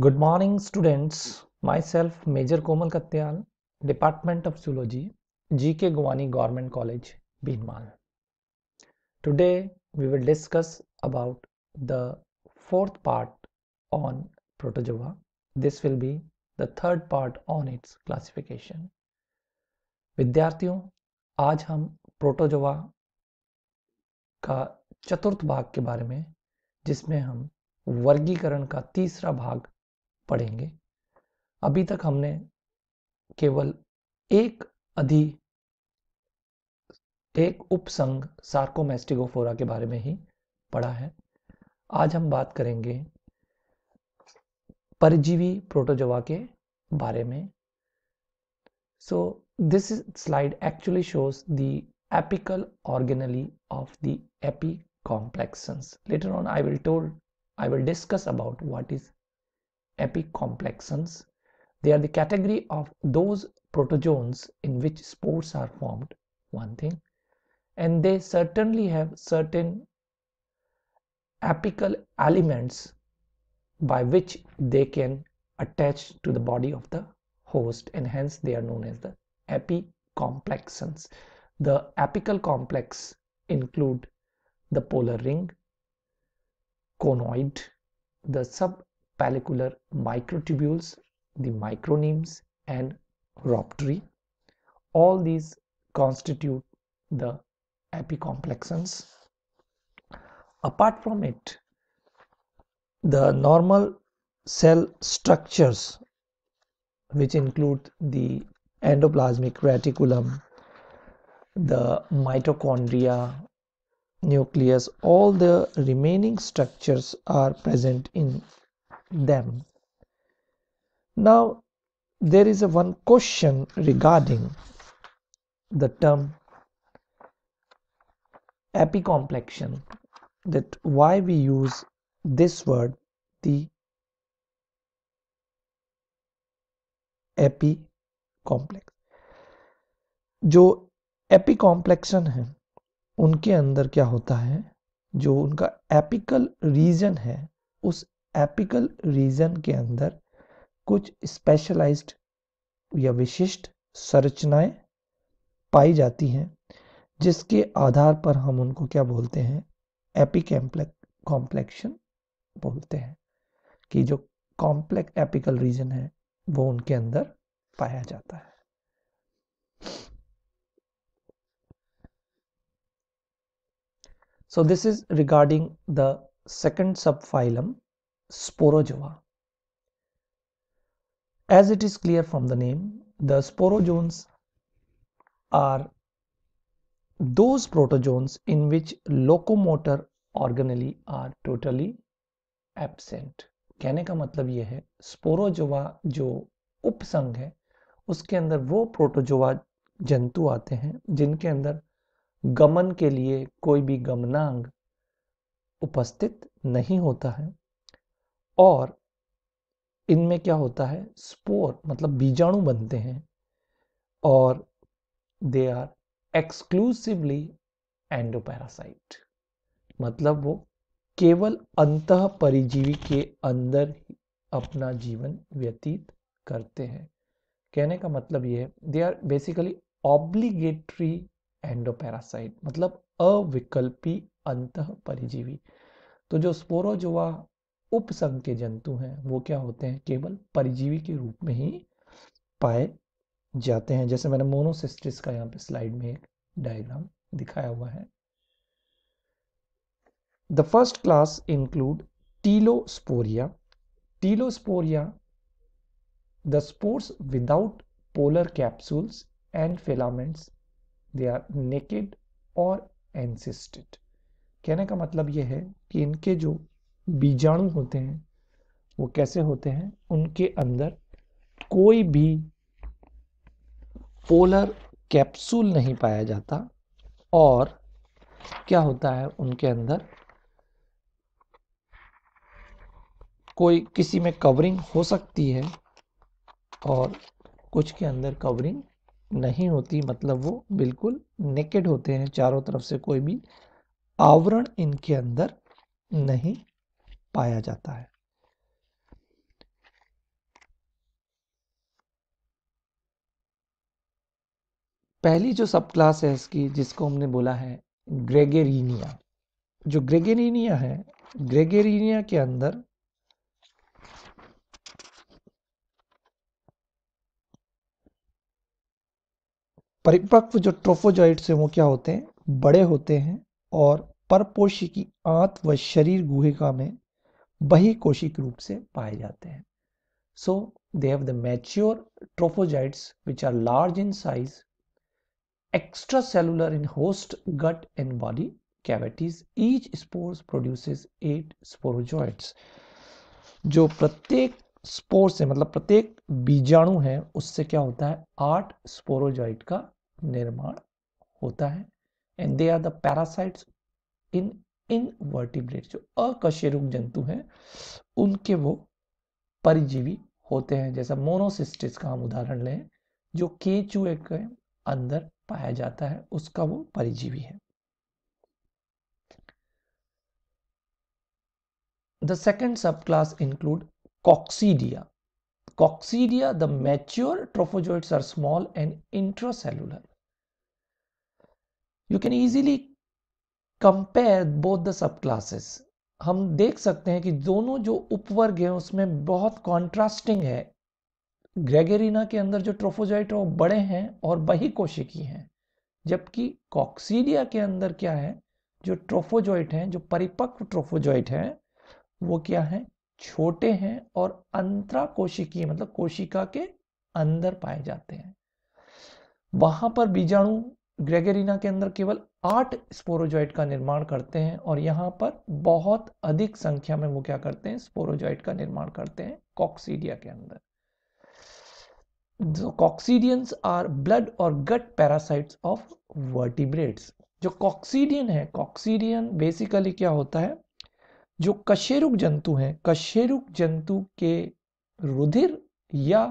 Good morning, students. Myself, Major Komal Katyal, Department of Zoology, GK Gowani Government College, Bhinmal. Today, we will discuss about the fourth part on Protozoa. This will be the third part on its classification. विद्यार्थियों, आज हम protozoa का चतुर्थ भाग के बारे में, जिसमें हम वर्गीकरण का तीसरा भाग पढ़ेंगे। अभी तक हमने केवल एक उपसंघ सार्कोमेस्टिगोफोरा के बारे में ही पढ़ा है। आज हम बात करेंगे परजीवी प्रोटोजोआ के बारे में। So this slide actually shows the apical organelle of the epicomplexans. Later on I will discuss about what is epicomplexans. They are the category of those protozoans in which spores are formed, one thing, and they certainly have certain apical elements by which they can attach to the body of the host, and hence they are known as the epicomplexans. The apical complex include the polar ring, conoid, the subpellicular microtubules, the micronemes, and rhopteri. All these constitute the epicomplexans. Apart from it, the normal cell structures, which include the endoplasmic reticulum, the mitochondria, nucleus, all the remaining structures are present in them. Now, there is one question regarding the term epicomplexion, that why we use this word, the एपीकॉम्प्लेक्स। जो एपीकॉम्प्लेक्सन है उनके अंदर क्या होता है, जो उनका apical reason है, उस एपिकल रीजन के अंदर कुछ स्पेशलाइज्ड या विशिष्ट संरचनाएं पाई जाती हैं, जिसके आधार पर हम उनको क्या बोलते हैं, एपीकॉम्प्लेक्शन बोलते हैं, कि जो कॉम्प्लेक्स एपिकल रीजन है वो उनके अंदर पाया जाता है। So this is regarding the second subphylum, Sporozoa. As it is clear from the name, the sporozoans are those protozoans in which locomotor organelle are totally absent. कहने का मतलब यह है, स्पोरोजोआ जो उपसंघ है उसके अंदर वो प्रोटोजोआ जंतु आते हैं जिनके अंदर गमन के लिए कोई भी गमनांग उपस्थित नहीं होता है, और इनमें क्या होता है, स्पोर मतलब बीजाणु बनते हैं, और दे आर एक्सक्लूसिवली एंडोपैरासाइट, मतलब वो केवल अंतः परिजीवी के अंदर ही अपना जीवन व्यतीत करते हैं। कहने का मतलब ये है, they are basically obligatory endoparasite, मतलब अविकल्पी अंतः परिजीवी। तो जो स्पोरोजोआ उपसंघ के जंतु हैं वो क्या होते हैं, केवल परिजीवी के रूप में ही पाए जाते हैं। जैसे मैंने मोनोसिस्टिस का यहाँ पे स्लाइड में एक डायग्राम दिखाया हुआ है। The first class include Telosporia. Telosporia, the spores without polar capsules and filaments, they are naked or encysted. कहने का मतलब यह है कि इनके जो बीजाणु होते हैं वो कैसे होते हैं, उनके अंदर कोई भी पोलर कैप्सूल नहीं पाया जाता, और क्या होता है, उनके अंदर कोई किसी में कवरिंग हो सकती है और कुछ के अंदर कवरिंग नहीं होती, मतलब वो बिल्कुल नेकेड होते हैं, चारों तरफ से कोई भी आवरण इनके अंदर नहीं पाया जाता है। पहली जो सब क्लास है इसकी, जिसको हमने बोला है ग्रेगेरिनिया। जो ग्रेगेरिनिया है, ग्रेगेरिनिया के अंदर परिपक्व जो ट्रोफोजॉइट्स हैं वो क्या होते हैं, बड़े होते हैं और परपोषी की आंत व शरीर गुहिका में बहिकोशिक रूप से पाए जाते हैं। So they have the mature trophozoites which are large in size, extracellular in host, gut and body cavities. Each spores produces 8 sporozoites. जो प्रत्येक स्पोर से मतलब प्रत्येक बीजाणु है उससे क्या होता है, 8 स्पोरोजॉइट का निर्माण होता है। And they are the parasites in invertebrate. जो अकशेरुक जंतु हैं उनके वो परिजीवी होते हैं। जैसा मोनोसिस्टिस का हम उदाहरण लें, जो केंचुए के अंदर पाया जाता है, उसका वो परिजीवी है। The second subclass include Coccidia. Coccidia, the mature trophozoites are small and intracellular. You can easily compare both the subclasses. हम देख सकते हैं कि दोनों जो उपवर्ग हैं उसमें बहुत कॉन्ट्रास्टिंग है। ग्रेगेरिना के अंदर जो ट्रोफोजॉइट है वो बड़े हैं और बहिकोशिकी हैं, जबकि कॉक्सीडिया के अंदर क्या है, जो ट्रोफोजॉइट हैं, जो परिपक्व ट्रोफोजॉइट हैं, वो क्या है, छोटे हैं और अंतराकोशिकीय मतलब कोशिका के अंदर पाए जाते हैं। वहां पर बीजाणु ग्रेगेरिना के अंदर केवल 8 स्पोरोजॉइट का निर्माण करते हैं और यहाँ पर बहुत अधिक संख्या में वो क्या करते हैं, स्पोरोजॉइट का निर्माण करते हैं कॉक्सीडिया के अंदर। The coccidians are blood और gut parasites of vertebrates. जो कॉक्सीडियन है, कॉक्सीडियन बेसिकली क्या होता है, जो कशेरुक जंतु हैं, कशेरुक जंतु के रुधिर या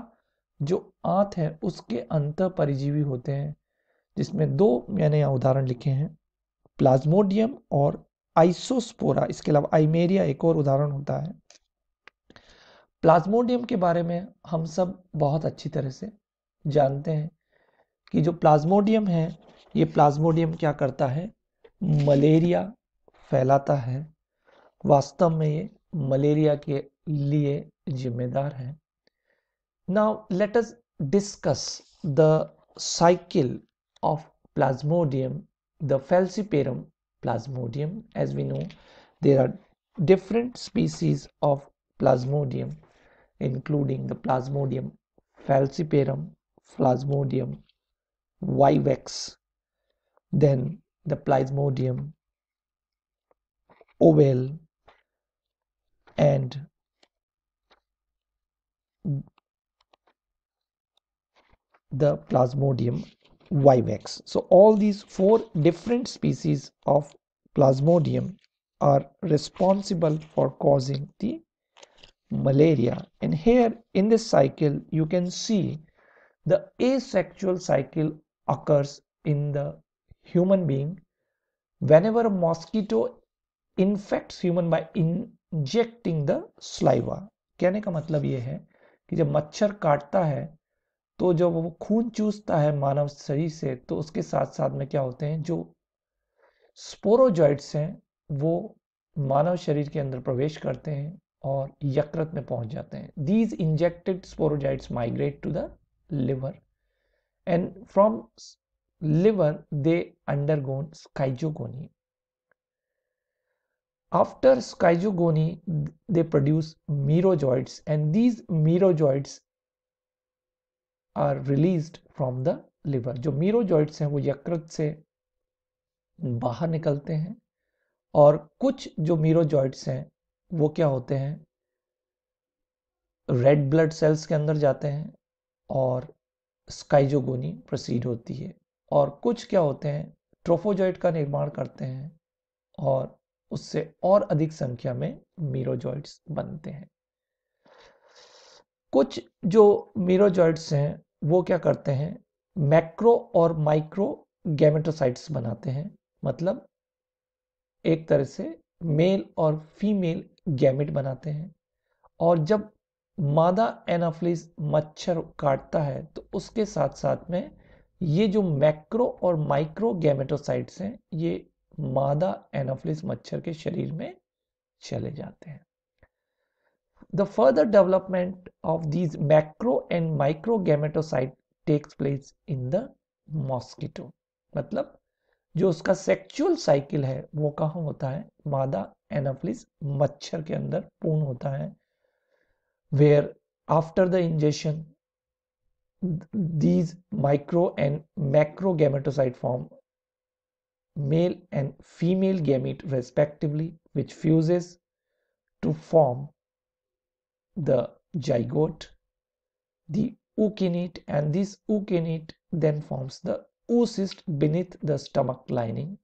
जो आंत है उसके अंतः परिजीवी होते हैं, जिसमें दो मैंने यहाँ उदाहरण लिखे हैं, प्लाज्मोडियम और आइसोस्पोरा। इसके अलावा आइमेरिया एक और उदाहरण होता है। प्लाज्मोडियम के बारे में हम सब बहुत अच्छी तरह से जानते हैं कि जो प्लाज्मोडियम है, ये प्लाज्मोडियम क्या करता है, मलेरिया फैलाता है। वास्तव में ये मलेरिया के लिए जिम्मेदार है। Now let us discuss the cycle of plasmodium, the falciparum plasmodium. As we know there are different species of plasmodium, including the Plasmodium falciparum, Plasmodium vivax, then the Plasmodium ovale, and the Plasmodium vivax. So all these 4 different species of Plasmodium are responsible for causing the malaria. And here in this cycle you can see the asexual cycle occurs in the human being whenever a mosquito infects human by injecting the saliva. कहने का मतलब ये है कि जब मच्छर काटता है तो जब वो खून चूसता है मानव शरीर से, तो उसके साथ साथ में क्या होते हैं, जो स्पोरोजॉइट्स हैं वो मानव शरीर के अंदर प्रवेश करते हैं और यकृत में पहुंच जाते हैं। These injected sporozoites migrate to the liver and from liver they undergo schizogony. After schizogony they produce merozoites and these merozoites are released from the liver. जो merozoites हैं वो यकृत से बाहर निकलते हैं और कुछ जो मीरोजॉइट्स हैं वो क्या होते हैं, रेड ब्लड सेल्स के अंदर जाते हैं और स्काइजोगोनी प्रोसीड होती है, और कुछ क्या होते हैं, ट्रोफोजॉइट का निर्माण करते हैं और उससे और अधिक संख्या में मीरोजॉइट्स बनते हैं। कुछ जो मीरोजॉइट्स हैं वो क्या करते हैं, मैक्रो और माइक्रो गैमेटोसाइट्स बनाते हैं, मतलब एक तरह से मेल और फीमेल गैमेट बनाते हैं। और जब मादा एनाफिलिस मच्छर काटता है तो उसके साथ साथ में ये जो मैक्रो और माइक्रो गैमेटोसाइट्स हैं ये मादा एनाफिलिस मच्छर के शरीर में चले जाते हैं। The further development of these macro and micro gametocyte takes place in the mosquito. मतलब जो उसका सेक्सुअल साइकिल है वो कहाँ होता है? मादा एनाफिलिस मच्छर के अंदर पूर्ण होता है, where after the ingestion these micro and macro gametocyte form male and female gamete respectively, which fuses to form the zygote, the ookinete, and this ookinete then forms the oocyst beneath the stomach lining,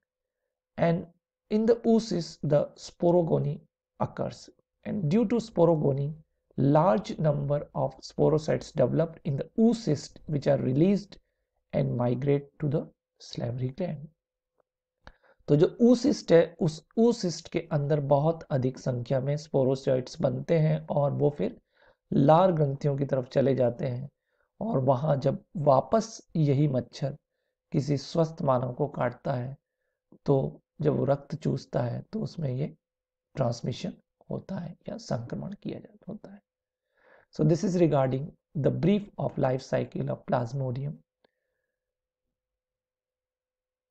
and in the oocyst the sporogony occurs, and due to sporogony large number of sporocytes developed in the oocyst which are released and migrate to the salivary gland. तो जो oocyst है उस oocyst के अंदर बहुत अधिक संख्या में स्पोरोसाइट्स बनते हैं और वो फिर लार ग्रंथियों की तरफ चले जाते हैं, और वहां जब वापस यही मच्छर किसी स्वस्थ मानव को काटता है तो जब वो रक्त चूसता है तो उसमें ये ट्रांसमिशन होता है या संक्रमण किया जाता होता है। So this is regarding the brief of life cycle of Plasmodium.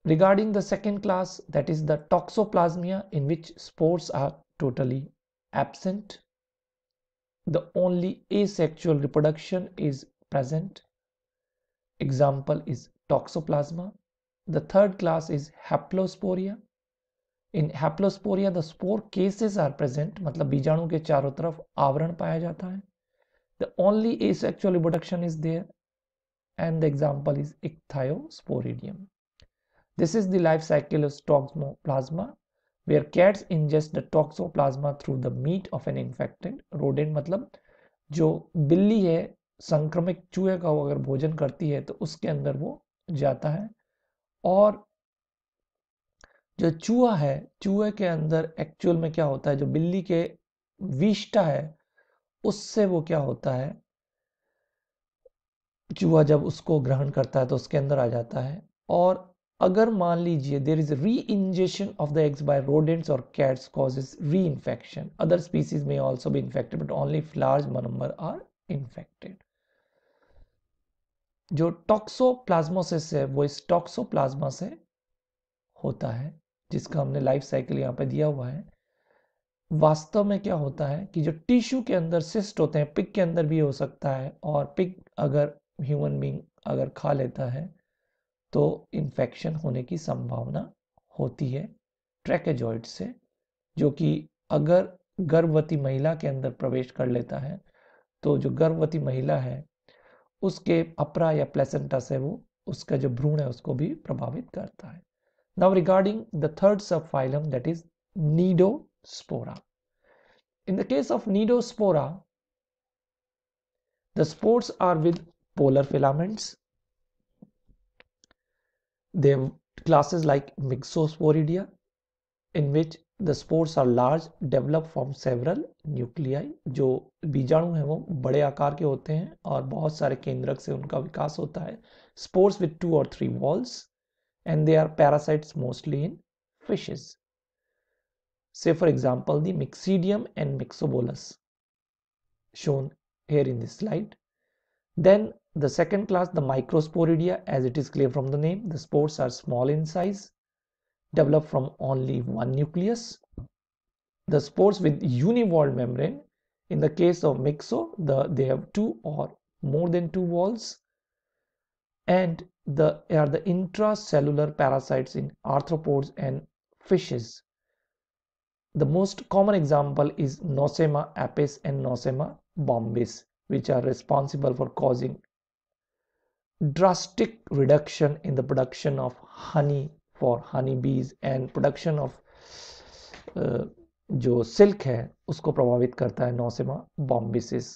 Regarding the second class, that is the toxoplasmia, in which spores are totally absent, the only asexual reproduction is present. Example is toxoplasma. The third class is haplosporia. In haplosporia the spore cases are present, मतलब बीजाणु के चारों तरफ आवरण पाया जाता है. The only asexual reproduction is there, and the example is ichthyosporidium. This is the life cycle of toxoplasma, where cats ingest the toxoplasma through the meat of an infected rodent. मतलब जो बिल्ली है संक्रमित चूहे का अगर भोजन करती है तो उसके अंदर वो जाता है, और जो चूहा है चूहे के अंदर एक्चुअल में क्या होता है, जो बिल्ली के विष्ठा है उससे वो क्या होता है, चूहा जब उसको ग्रहण करता है तो उसके अंदर आ जाता है। और अगर मान लीजिए there is reinjection of the eggs by rodents और cats causes reinfection, other species में also be infected but only large number are infected. जो टॉक्सोप्लाज्मोसिस है वो इस टॉक्सोप्लाज्मा से होता है, जिसका हमने लाइफ साइकिल यहाँ पे दिया हुआ है। वास्तव में क्या होता है कि जो टिश्यू के अंदर सिस्ट होते हैं, पिग के अंदर भी हो सकता है, और पिग अगर ह्यूमन बीइंग अगर खा लेता है तो इन्फेक्शन होने की संभावना होती है ट्रैकेजॉइड से, जो कि अगर गर्भवती महिला के अंदर प्रवेश कर लेता है तो जो गर्भवती महिला है उसके अपरा या प्लेसेंटा से वो उसका जो भ्रूण है उसको भी प्रभावित करता है। Now regarding the third subphylum, that is Neospora. In the case of Nidospora, the spores are with polar filaments. They have classes like Myxosporidia, in which the spores are large, develop from several nuclei. जो बीजाणु हैं वो बड़े आकार के होते हैं और बहुत सारे केंद्रक से उनका विकास होता है. Spores with 2 or 3 walls, and they are parasites mostly in fishes. Say for example the Myxedium and Myxobolus shown here in this slide. Then the second class, the Microsporidia, as it is clear from the name, the spores are small in size, develop from only one nucleus. The spores with univalve membrane, in the case of Myxo, they have 2 or more than 2 walls, and are the intracellular parasites in arthropods and fishes. The most common example is Nosema apis and Nosema bombis, which are responsible for causing drastic reduction in the production of honey for honeybees and production of जो silk है उसको प्रभावित करता है Nosema bombisis.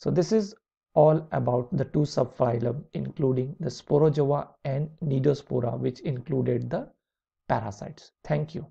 So this is all about the 2 subphylum, including the Sporozoa and Nidospora, which included the parasites. Thank you.